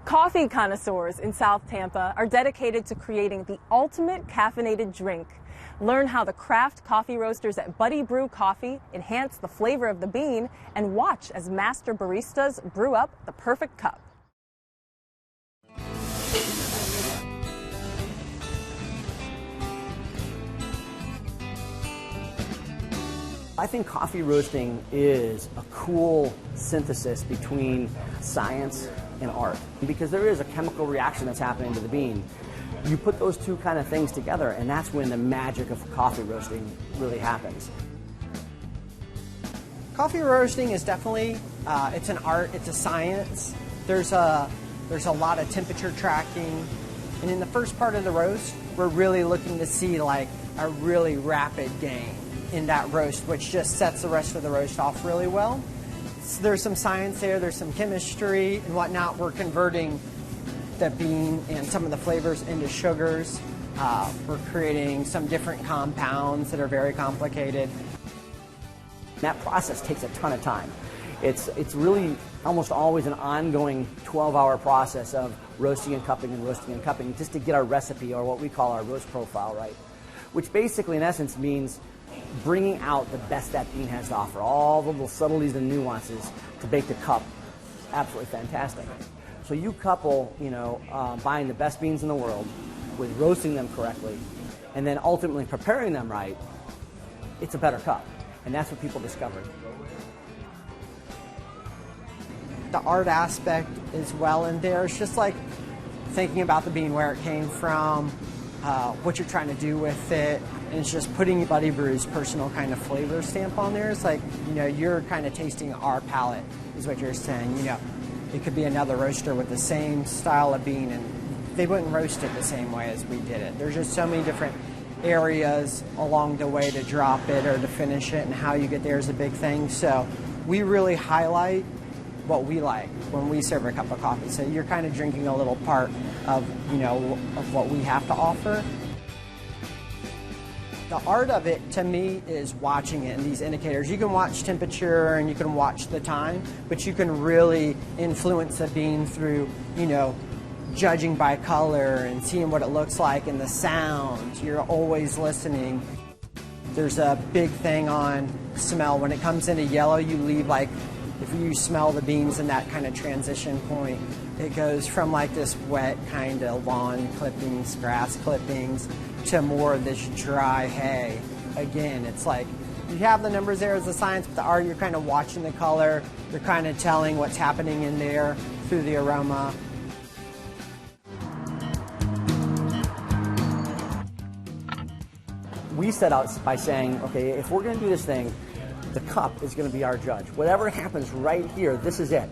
Coffee connoisseurs in South Tampa are dedicated to creating the ultimate caffeinated drink. Learn how the craft coffee roasters at Buddy Brew Coffee enhance the flavor of the bean, and watch as master baristas brew up the perfect cup. I think coffee roasting is a cool synthesis between science and art, because there is a chemical reaction that's happening to the bean. You put those two kind of things together, and that's when the magic of coffee roasting really happens. Coffee roasting is definitely, it's an art, it's a science. There's a lot of temperature tracking, and in the first part of the roast, we're really looking to see like a really rapid gain in that roast, which just sets the rest of the roast off really well. So there's some science there, there's some chemistry and whatnot. We're converting the bean and some of the flavors into sugars. We're creating some different compounds that are very complicated. That process takes a ton of time. It's really almost always an ongoing 12-hour process of roasting and cupping just to get our recipe, or what we call our roast profile, right. Which basically in essence means bringing out the best that bean has to offer, all the little subtleties and nuances to bake the cup absolutely fantastic. So you couple, buying the best beans in the world with roasting them correctly, and then ultimately preparing them right, it's a better cup. And that's what people discovered. The art aspect is well in there. It's just like thinking about the bean, where it came from, what you're trying to do with it, and it's just putting Buddy Brew's personal kind of flavor stamp on there. It's like, you're kind of tasting our palate, is what you're saying. It could be another roaster with the same style of bean, and they wouldn't roast it the same way as we did it. There's just so many different areas along the way to drop it or to finish it, and how you get there is a big thing. So we really highlight what we like when we serve a cup of coffee. So you're kind of drinking a little part of, of what we have to offer. The art of it, to me, is watching it and these indicators. You can watch temperature and you can watch the time, but you can really influence the bean through, judging by color and seeing what it looks like and the sound. You're always listening. There's a big thing on smell. When it comes into yellow, you leave if you smell the beans in that kind of transition point, it goes from like this wet kind of lawn clippings, grass clippings, to more of this dry hay. Again, it's like you have the numbers there as the science, but the art, you're kind of watching the color, you're kind of telling what's happening in there through the aroma. We set out by saying, okay, if we're going to do this thing, the cup is going to be our judge. Whatever happens right here, this is it.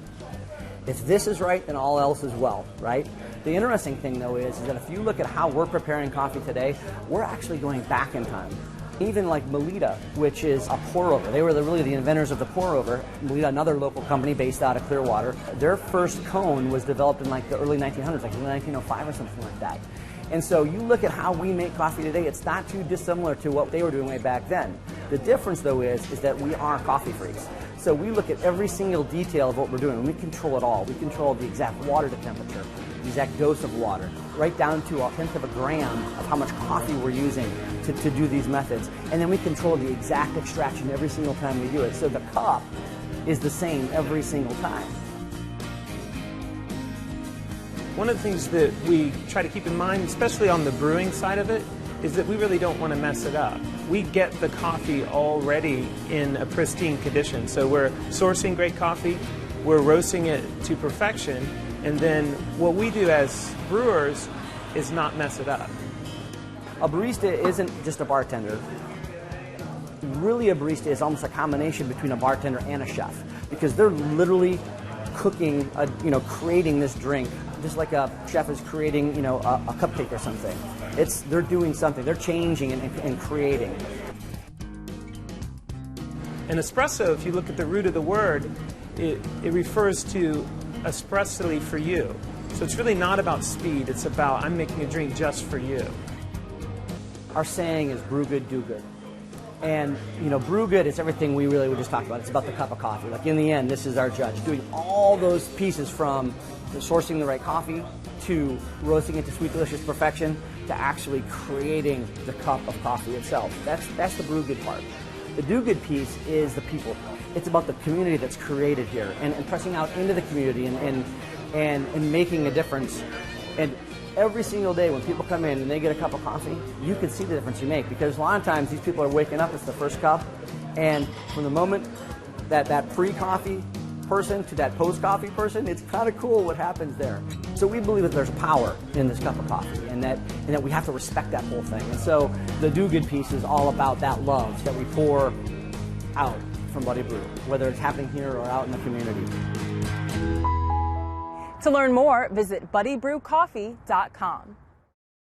If this is right, then all else is well, right? The interesting thing, though, is that if you look at how we're preparing coffee today, we're actually going back in time. Even like Melita, which is a pour-over. They were really the inventors of the pour-over. Melita, another local company based out of Clearwater. Their first cone was developed in like the early 1900s, like 1905 or something like that. And so you look at how we make coffee today, it's not too dissimilar to what they were doing way back then. The difference, though, is that we are coffee freaks. So we look at every single detail of what we're doing, and we control it all. We control the exact water to temperature, the exact dose of water, right down to 1/10 of a gram of how much coffee we're using to do these methods. And then we control the exact extraction every single time we do it. So the cup is the same every single time. One of the things that we try to keep in mind, especially on the brewing side of it, is that we really don't want to mess it up. We get the coffee already in a pristine condition. So we're sourcing great coffee, we're roasting it to perfection, and then what we do as brewers is not mess it up. A barista isn't just a bartender. Really, a barista is almost a combination between a bartender and a chef, because they're literally cooking, creating this drink, just like a chef is creating, a cupcake or something. They're doing something. They're changing and creating. An espresso, if you look at the root of the word, it refers to espressly for you. So it's really not about speed. It's about I'm making a drink just for you. Our saying is brew good, do good. And, brew good is everything we just talked about. It's about the cup of coffee. Like, in the end, this is our judge. Doing all those pieces from sourcing the right coffee, to roasting it to sweet, delicious perfection, to actually creating the cup of coffee itself. That's the brew good part. The do good piece is the people. It's about the community that's created here, and pressing out into the community and making a difference. And every single day when people come in and they get a cup of coffee, you can see the difference you make, because a lot of times these people are waking up, it's the first cup, and from the moment that pre-coffee person to that post-coffee person, it's kind of cool what happens there. So we believe that there's power in this cup of coffee, and that we have to respect that whole thing. And so the do good piece is all about that love that we pour out from Buddy Brew, whether it's happening here or out in the community. To learn more, visit buddybrewcoffee.com.